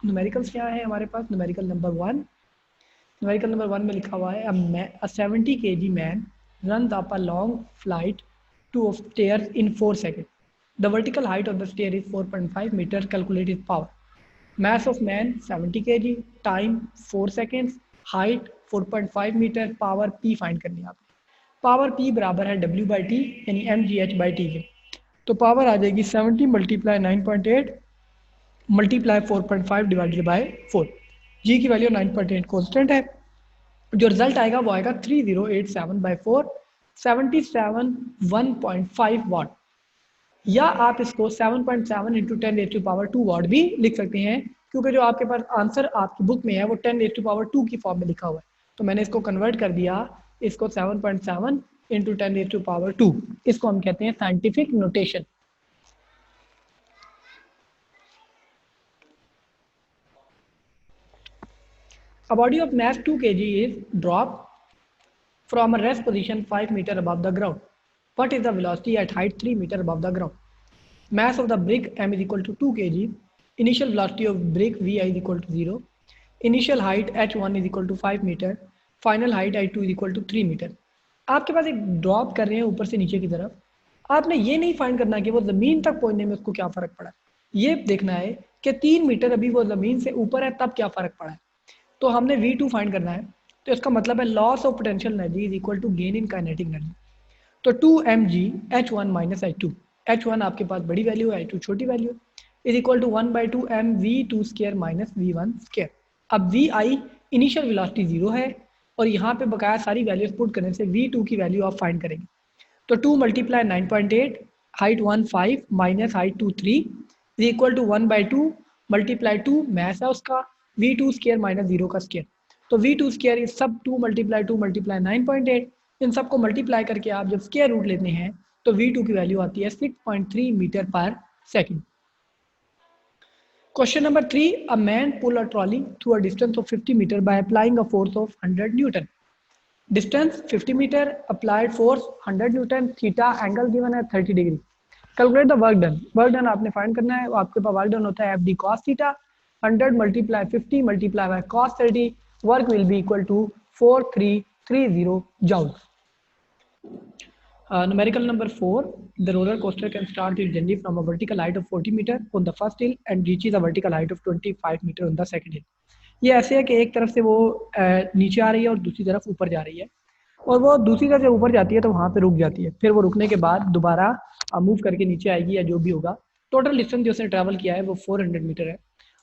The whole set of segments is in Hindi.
न्यूमेरिकल्स क्या है हमारे पास? न्यूमेरिकल नंबर 1, न्यूमेरिकल नंबर 1 में लिखा हुआ है a 70 kg man runs up a long flight to of stairs in 4 seconds. The vertical height of the stair is 4.5 meters. Calculate its power. Mass of man 70 kg, time 4 seconds, height 4.5 metre, power P find करनी है आपको। पावर P बराबर है W बाई टी यानी mgh/t के। तो पावर आ जाएगी 70 मल्टीप्लाई 9.8 मल्टीप्लाई 4.5 डिवाइडेड बाय 4। जी की वैल्यू 9.8 कॉन्स्टेंट है। जो रिजल्ट आएगा वो आएगा 3087/4, 77 1.5 वाट, या आप इसको 7.7 इंटू 10⁻² वाट भी लिख सकते हैं, क्योंकि जो आपके पास आंसर आपकी बुक में है वो 10⁻² की फॉर्म में लिखा हुआ है। तो मैंने इसको कन्वर्ट कर दिया, इसको 7.7 इंटू 10⁻²। इसको हम कहते हैं scientific notation. A body of mass 2 kg is dropped from a rest position 5 meter above the ground. What is the velocity at height 3 meter above the ground? Mass of the brick m is equal to 2 kg. Initial velocity of brick vi is equal to 0. Initial height h1 is equal to 5 meter. Final height h2 is equal to 3 meter. आपके पास एक ड्रॉप कर रहे हैं ऊपर से नीचे की तरफ, आपने ये नहीं फाइंड करना कि वो ज़मीन तक पहुंचने में उसको क्या फ़र्क पड़ा है, ये देखना है कि 3 मीटर अभी वो ज़मीन से ऊपर है तब क्या फ़र्क पड़ा है। तो हमने V2 फाइंड करना है, तो इसका मतलब है loss of potential energy is equal to gain in kinetic energy. तो 2mg h1 minus h2, h1 आपके पास बड़ी वैल्यू है, h2 छोटी value, is equal to 1/2 m v2 square minus v1 square. अब vi इनिशियल वेलोसिटी 0 है और यहाँ पे बकाया सारी वैल्यूज पुट करने से v2 की वैल्यू आप फाइंड करेंगे। तो 2 multiply 9.8, height 1 5 minus height 2 3 is equal to 1/2 multiply 2 math है उसका v2 स्क्वायर माइनस 0 का स्क्वायर। तो v2 स्क्वायर इस सब 2 मल्टीप्लाई 2 मल्टीप्लाई 9.8, इन सबको मल्टीप्लाई करके आप जब स्क्वायर रूट लेते हैं तो v2 की वैल्यू आती है 6.3 metre per second. Question number 3, a man pull a trolley through a distance of 50 metre by applying a force of 100 newton. Distance 50 metre, applied force 100 newton, theta angle given है 30 degree. Calculate the work done. Work done आपने फाइंड करना है, आपके पास वर्क डन होता है FD cos theta, 100 multiply 50 multiply by cos 30, work will be equal to 4330 joule. Numerical number 4, the roller coaster can start its journey from a vertical height of 40 meter on the first hill and reaches a vertical height of 25 meter on the second hill. ये ऐसे है कि एक तरफ से वो नीचे आ रही है और दूसरी तरफ ऊपर जा रही है, और वो दूसरी तरफ से ऊपर जाती है तो वहाँ पे रुक जाती है, फिर वो रुकने के बाद दोबारा मूव करके नीचे आएगी या जो भी होगा। टोटल डिस्टेंस जो उसने ट्रैवल किया है वो 400 मीटर है।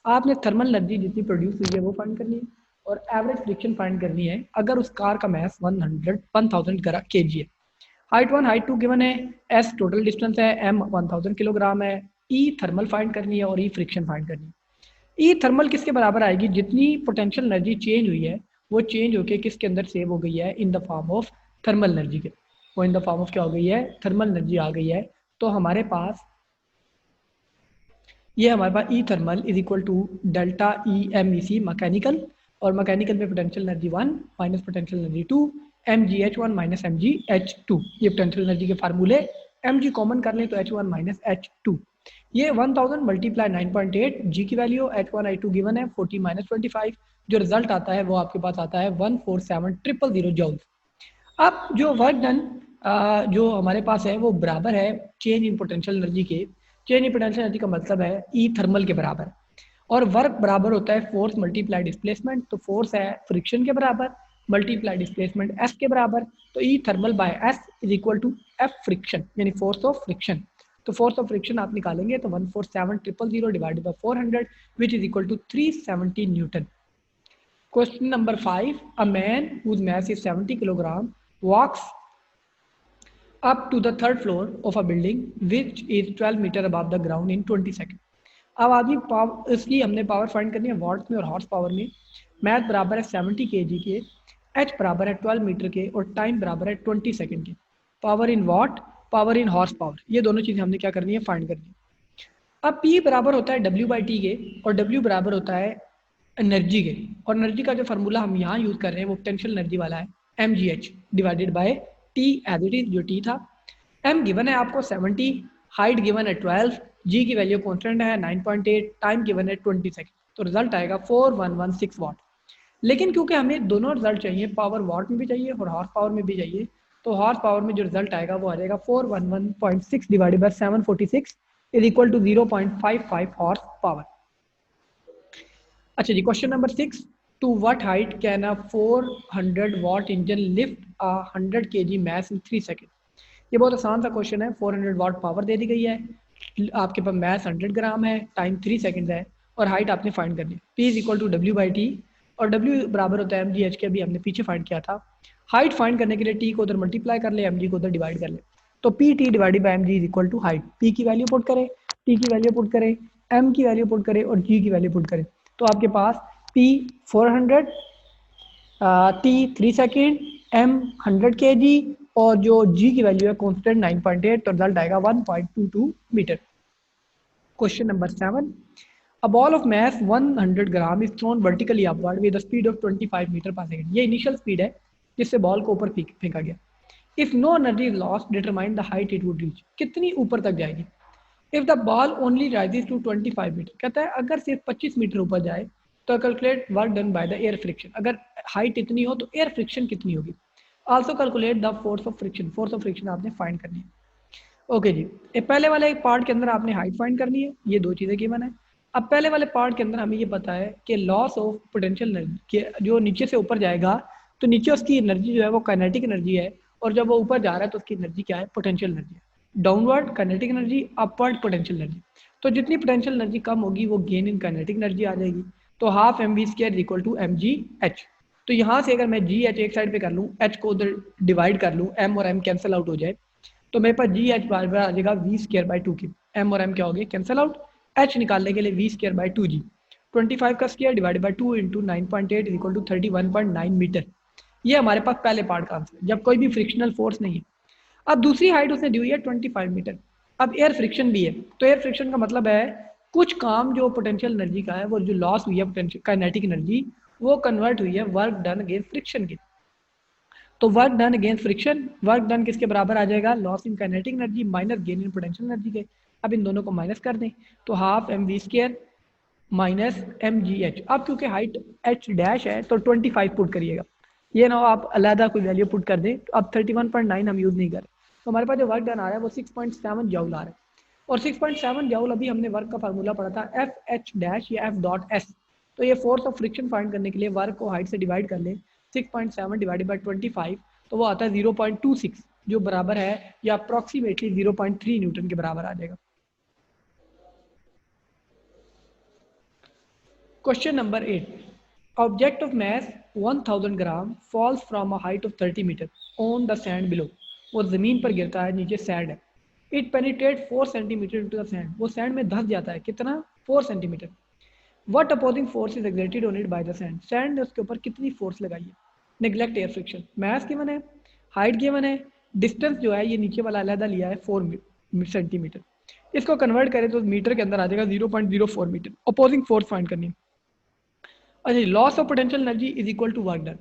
आपने थर्मल एनर्जी जितनी प्रोड्यूस हुई है वो फाइंड करनी है और एवरेज फ्रिक्शन फाइंड करनी है अगर उस कार का मास 1000 kg है। हाइट 1 हाइट 2 गिवन है, एस टोटल डिस्टेंस है, एम 1000 किलोग्राम है, ई थर्मल फाइंड करनी है और ई फ्रिक्शन फाइंड करनी है। ई थर्मल किसके बराबर आएगी? जितनी पोटेंशियल एनर्जी चेंज हुई है वो चेंज होके किसके अंदर सेव हो गई है? In the form of thermal energy के। वो इन द फॉर्म ऑफ क्या हो गई है? थर्मल एनर्जी आ गई है। तो हमारे पास ये हमारे पास E thermal is equal to delta E M E C mechanical, और मैकेनिकल में potential energy 1 minus potential energy 2 mgh1 minus mgh2, ये पोटेंशियल एनर्जी के फार्मूले। mg कॉमन कर लें तो h1 माइनस h2। ये 1000 मल्टीप्लाई 9.8, जी की वैल्यू h1 h2 गिवन है 40 माइनस 25, जो रिजल्ट आता है वो आपके पास आता है 147000 जूल। अब जो वर्क डन जो हमारे पास है वो बराबर है चेंज इन पोटेंशियल एनर्जी के। चेंज इन पोटेंशियल एनर्जी का मतलब है ई थर्मल के बराबर, और वर्क बराबर होता है फोर्स मल्टीप्लाई डिस्प्लेसमेंट। तो फोर्स है फ्रिक्शन के बराबर मल्टीप्लाई डिस्प्लेसमेंट एस के बराबर, तो E thermal by S is equal to F friction यानी फोर्स ऑफ फ्रिक्शन। तो फोर्स ऑफ फ्रिक्शन आप निकालेंगे तो 147000 divided by 400 which is equal to 370 newton. Question number 5, a man whose mass is 70 kilogram walks up to the third floor of a building which is 12 meter above the ground in 20 seconds. अब आदमी पावर, इसकी हमने पावर फाइंड करनी है वॉट्स में और हॉर्स पावर में। मैथ बराबर है 70 kg के, एच बराबर है 12 मीटर के और टाइम बराबर है 20 सेकंड के। Power in what, power in horse power, ये दोनों चीज़ें हमने क्या करनी है? फाइंड करनी है। अब P बराबर होता है W/T के और W बराबर होता है एनर्जी के, और एनर्जी का जो फार्मूला हम यहाँ यूज़ कर रहे हैं वो पोटेंशियल एनर्जी वाला है mgh divided by T as it is जो T था। M गिवन है आपको 70, हाइट गिवन है 12, G की वैल्यू कॉन्स्टेंट है 9.8, टाइम गिवन है 20 सेकंड। तो रिजल्ट आएगा 4116 वाट। लेकिन क्योंकि हमें दोनों रिजल्ट चाहिए, पावर वाट में भी चाहिए और हॉर्स पावर में भी चाहिए, तो हॉर्स पावर में जो रिजल्ट आएगा वो आ जाएगा 411.6 divided by 746 is equal to 0.55 horse power. अच्छा जी, question number 6, to what height can a 400 watt engine lift a 100 kg mass in 3 second. ये बहुत आसान सा क्वेश्चन है। 400 वाट पावर दे दी गई है, आपके पास मैस 100 ग्राम है, टाइम 3 सेकंड है और हाइट आपने फाइंड करनी है। P is equal to W/T और W बराबर होता है mgh के, अभी हमने पीछे फाइंड किया था। हाइट फाइंड करने के लिए T को उधर मल्टीप्लाई कर ले, mg को उधर डिवाइड कर ले, तो PT divided by mg is equal to height. P की वैल्यू पुट करें, T की वैल्यू पुट करें, M की वैल्यू पुट करें और G की वैल्यू पुट करें, तो आपके पास P 400, T 3 second, M 100 kg और जो G की वैल्यू है कॉन्स्टेंट 9.8, तो रिजल्ट आएगा 1.22 metre. Question number 7, a ball of mass 100 gram is thrown vertically upward with the speed of 25 metre per second. ये इनिशियल स्पीड है जिससे बॉल को ऊपर फेंका गया। If no energy is lost determine the height it would reach. कितनी ऊपर तक जाएगी। If the ball only rises to 25 metre, कहता है अगर सिर्फ 25 मीटर ऊपर जाए तो calculate work done by the air friction. अगर हाइट इतनी हो तो एयर फ्रिक्शन कितनी होगी। Also calculate the force of friction. Force of friction आपने फाइंड करनी है। ओके जी, ये पहले वाले पार्ट के अंदर आपने हाइट फाइंड करनी है, ये दो चीज़ें गिवन है। अब पहले वाले पार्ट के अंदर हमें ये पता है कि लॉस ऑफ पोटेंशियल एनर्जी के जो नीचे से ऊपर जाएगा तो नीचे उसकी एनर्जी जो है वो काइनेटिक एनर्जी है, और जब वो ऊपर जा रहा है तो उसकी एनर्जी क्या है, पोटेंशियल एनर्जी है। Downward kinetic energy, upward potential energy. तो जितनी पोटेंशियल एनर्जी कम होगी वो गेन इन काइनेटिक एनर्जी आ जाएगी। तो half mv² equal to mgh। तो यहाँ से अगर मैं gh एक साइड पे कर लूँ, h को उधर डिवाइड कर लूँ, m और m कैंसिल आउट हो जाए, तो मेरे पास GH बराबर आ जाएगा v²/2 की। m और m क्या हो गए, कैंसिल आउट। h निकालने के लिए v²/2g, 25 का square divided by 2 into 9.8 equal to 31.9 metre. ये हमारे पास पहले पार्ट का आंसर है, जब कोई भी फ्रिक्शनल फोर्स नहीं है। अब दूसरी हाइट उसने दी हुई है 25 मीटर। अब एयर फ्रिक्शन भी है, तो एयर फ्रिक्शन का मतलब है कुछ काम जो पोटेंशियल एनर्जी का है, वो जो लॉस हुई है पोटेंशियल काइनेटिक एनर्जी, वो कन्वर्ट हुई है वर्क डन अगेंस्ट फ्रिक्शन की। तो work done against friction, work done किसके बराबर आ जाएगा, loss in kinetic energy minus gain in potential energy के। अब इन दोनों को माइनस कर दें, तो हाफ mv² माइनस mgh। अब क्योंकि हाइट h डैश है तो 25 पुट करिएगा, ये ना हो आप अलहदा कोई वैल्यू पुट कर दें। तो अब 31.9 हम यूज़ नहीं करें, तो हमारे पास जो वर्क डन आ रहा है वो 6.7 जूल आ रहा है। और 6.7 जूल अभी हमने वर्क का फार्मूला पढ़ा था FH डैश या F.S। तो ये फोर्स ऑफ फ्रिक्शन फाइंड करने के लिए वर्क को हाइट से डिवाइड कर लें, 6.7 डिवाइडेड बाई 25, तो वो आता है 0.26, जो बराबर है या अप्रॉक्सीमेटली 0.3 न्यूटन के बराबर आ जाएगा। Question number 8, object of mass 1000 gram falls from a height of 30 metre on the sand below. वो ज़मीन पर गिरता है, नीचे सैंड है। It penetrate 4 centimetre into the sand. वो सैंड में धस जाता है, कितना, 4 centimetre. What opposing force is exerted on it by the sand. Sand ने उसके ऊपर कितनी फोर्स लगाई है। Neglect air friction. Mass given है, हाइट गिवन है, डिस्टेंस जो है ये नीचे वाला अलहदा लिया है 4 सेंटीमीटर। इसको कन्वर्ट करें तो मीटर के अंदर आ जाएगा 0.04 मीटर। अपोजिंग फोर्स फाइंड करनी है। अच्छा, loss of potential energy is equal to work done.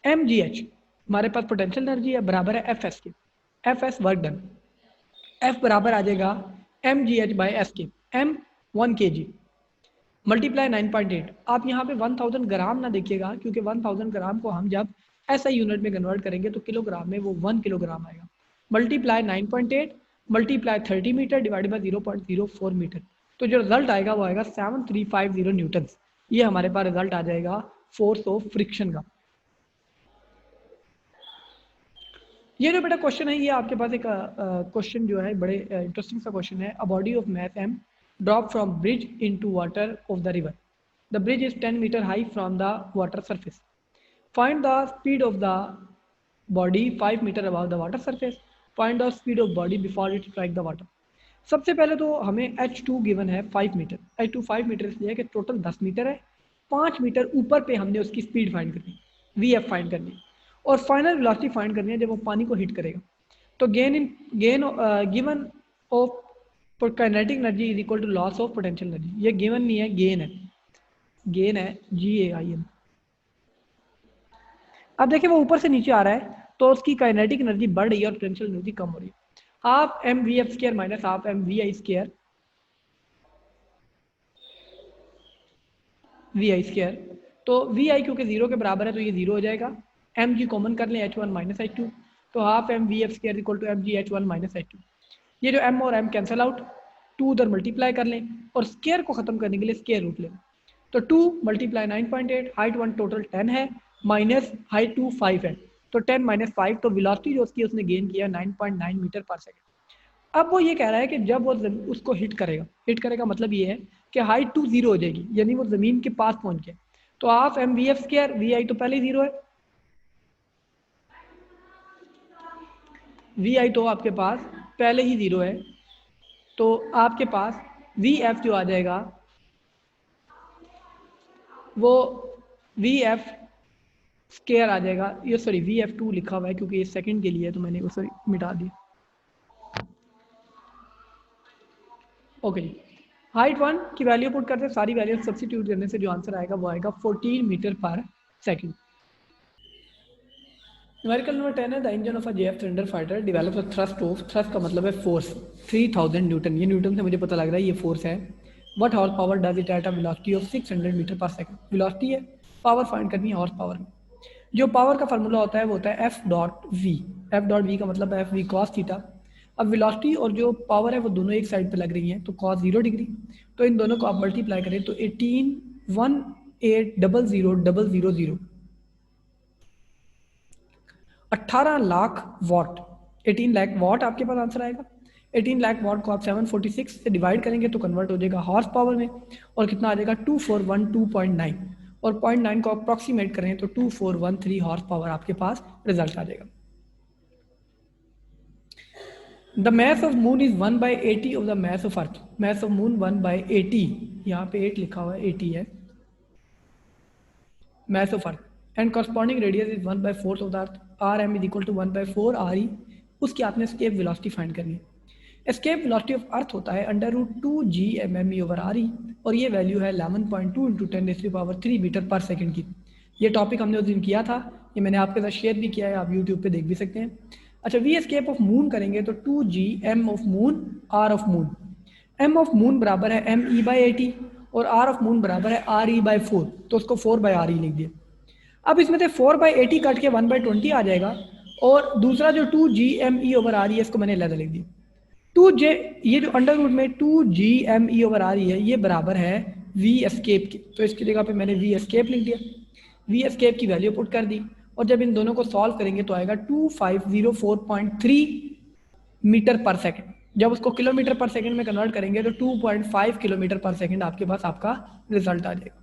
mgh हमारे पास पोटेंशियल एनर्जी है, बराबर है fs के। fs वर्क डन, f बराबर आ जाएगा mgh बाई s के। m 1 kg multiply 9.8। आप यहाँ पे 1000 ग्राम ना देखिएगा, क्योंकि 1000 ग्राम को हम जब SI यूनिट में कन्वर्ट करेंगे तो किलोग्राम में वो 1 किलोग्राम आएगा। Multiply 9.8 multiply 30 metre divided by 0.04 metre, तो जो रिजल्ट आएगा वो आएगा 7350 न्यूटन। ये हमारे पास रिजल्ट आ जाएगा फोर्स ऑफ फ्रिक्शन का। ये जो बेटा क्वेश्चन है, ये आपके पास एक क्वेश्चन जो है बड़े इंटरेस्टिंग सा क्वेश्चन है। A body of mass m drop from bridge into water of the river. The bridge is 10 metre high from the water surface. Find the speed of the body 5 metre above the water surface. Find the speed of body before it strike the water. सबसे पहले तो हमें h2 गिवन है 5 मीटर। h2 5 मीटर इसलिए है कि टोटल 10 मीटर है, 5 मीटर ऊपर पे हमने उसकी स्पीड फाइंड करनी, vf फाइंड करनी, और फाइनल वेलोसिटी फाइंड करनी है जब वो पानी को हिट करेगा। तो gain given of kinetic energy is equal to loss of potential energy. ये गिवन नहीं है, गेन है, गेन है GAIN। अब देखिए वो ऊपर से नीचे आ रहा है तो उसकी काइनेटिक एनर्जी बढ़ रही है और पोटेंशियल एनर्जी कम हो रही है। Half mvf² minus half mvi²। V I square. तो वी आई क्योंकि जीरो के बराबर है तो ये जीरो हो जाएगा। एम जी कॉमन कर लें, H one minus H two, तो half M V F square equal to M G H one minus H two. ये जो एम और एम कैंसिल आउट, टू उधर मल्टीप्लाई कर लें और स्क्वायर को खत्म करने के लिए स्क्वायर रूट लें। तो 2 मल्टीप्लाई 9.8, हाइट 1 टोटल 10 है, माइनस हाइट 2 5 है, तो 10 माइनस 5, तो वेलोसिटी जो उसकी उसने गेन किया 9.9 मीटर पर सेकंड। अब वो ये कह रहा है कि जब वो उसको हिट करेगा मतलब ये है कि हाइट 2 जीरो हो जाएगी, यानी वो जमीन के पास पहुंच गया। तो half M V F square, V I तो पहले ही जीरो है, वी आई तो आपके पास पहले ही जीरो है, तो आपके पास वी एफ जो आ जाएगा वो वी एफ स्केयर आ जाएगा। ये सॉरी वी एफ टू लिखा हुआ है क्योंकि ये सेकंड के लिए है तो मैंने उसे मिटा दिया। ओके जी, हाइट 1 की वैल्यू पुट करते हैं, सारी वैल्यू सब्स्टिट्यूट करने से जो आंसर आएगा वो आएगा 14 metre per second. Numerical number 10 है, the engine of a JF thunder fighter develops a thrust of, thrust का मतलब है फोर्स, 3000 न्यूटन। ये न्यूटन से मुझे पता लग रहा है ये फोर्स है। What horsepower does it at a velocity of 600 metre per second. Velocity है, पावर फाइंड करनी है हॉर्स पावर में। जो पावर का फार्मूला होता है वो होता है F dot V. F dot V का मतलब है एफ वी कॉस थीटा। अब वेलोसिटी और जो पावर है वो दोनों एक साइड पे लग रही हैं, तो कॉस 0 डिग्री, तो इन दोनों को आप मल्टीप्लाई करें तो 18,180,000 18 लाख वॉट, 18 लाख वॉट आपके पास आंसर आएगा। 18 लाख वॉट को आप 746 से डिवाइड करेंगे तो कन्वर्ट हो जाएगा हॉर्स पावर में, और कितना आ जाएगा 2412.9, और 0.9 को अप्रॉक्सीमेट करें तो 2413 हॉर्स पावर आपके पास रिजल्ट आ जाएगा। The mass of moon is 1/80 of the mass of earth. Mass of moon 1/80, यहाँ पे 8 लिखा हुआ है, 80 है mass of earth, and corresponding radius is 1/4 of the earth. R M is equal to 1/4 R E. उसकी आपने एस्केप वेलोसिटी फाइंड करनी है। एस्केप वेलोसिटी ऑफ अर्थ होता है √2 G M M E over R E, और ये वैल्यू है 11.2 इंटू 10⁻³ मीटर पर सेकंड की। ये टॉपिक हमने उस दिन किया था, ये मैंने आपके साथ शेयर भी किया है, आप यूट्यूब पे देख भी सकते हैं। अच्छा, वी एस्केप ऑफ मून करेंगे तो 2 G M of moon R of moon. M of moon बराबर है एम ई बाई 80 और आर ऑफ मून बराबर है आर ई बाई 4, तो उसको 4/r ई लिख दिया। अब इसमें से 4/80 कट के 1/20 आ जाएगा, और दूसरा जो 2 G M E over R E है इसको मैंने अलग लिख दिया। 2j, ये जो अंडर रूट में 2 G M E over R E है ये बराबर है वी एस्केप के, तो इसकी जगह पे मैंने वी एस्केप लिख दिया। वी एस्केप की वैल्यू पुट कर दी, और जब इन दोनों को सॉल्व करेंगे तो आएगा 2504.3 मीटर पर सेकंड। जब उसको किलोमीटर पर सेकंड में कन्वर्ट करेंगे तो 2.5 किलोमीटर पर सेकंड आपके पास आपका रिजल्ट आ जाएगा।